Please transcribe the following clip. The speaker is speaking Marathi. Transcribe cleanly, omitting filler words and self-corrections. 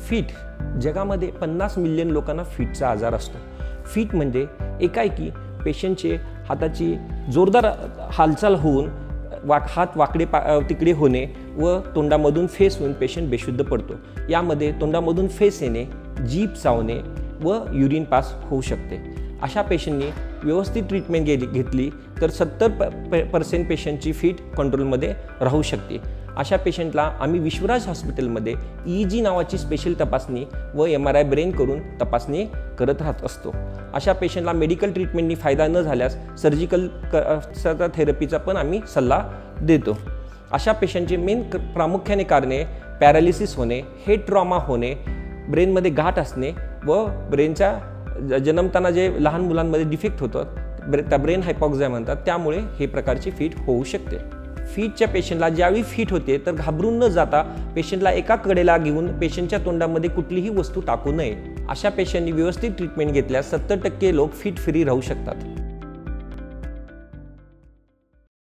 फिट जगामध्ये 50 मिलियन लोकांना फिटचा आजार असतो। फिट म्हणजे एकाएकी पेशंटचे हाताची जोरदार हालचाल होऊन हात वाकडे तिकडे होणे व तोंडामधून फेस होऊन पेशंट बेशुद्ध पडतो। यामध्ये तोंडामधून फेस येणे, जीभ चावणे व युरिन पास होऊ शकते। अशा पेशंटनी व्यवस्थित ट्रीटमेंट घेतली तर 70% पेशंटची फिट कंट्रोलमध्ये राहू शकते। अशा पेशंटला आम्ही विश्वराज हॉस्पिटलमध्ये EEG नावाची स्पेशल तपासणी व MRI ब्रेन करून तपासणी करत राहत असतो। अशा पेशंटला मेडिकल ट्रीटमेंटनी फायदा न झाल्यास सर्जिकल थेरपीचा पण आम्ही सल्ला देतो। अशा पेशंटचे मेन प्रामुख्याने कारणे पॅरालिसिस होणे, हेड ट्रॉमा होणे, ब्रेनमध्ये गाठ असणे व ब्रेनच्या जन्मताना जे लहान मुलांमध्ये डिफेक्ट होतात त्या ब्रेन हायपॉक्सिया म्हणतात, त्यामुळे हे प्रकारची फिट होऊ शकते। फिटच्या पेशंटला ज्यावेळी फिट होते तर घाबरून न जाता पेशंटला एका कडेला घेऊन पेशंटच्या तोंडामध्ये कुठलीही वस्तू टाकू नये। अशा पेशंटनी व्यवस्थित ट्रीटमेंट घेतल्यास 70% लोक फिट फ्री राहू शकतात।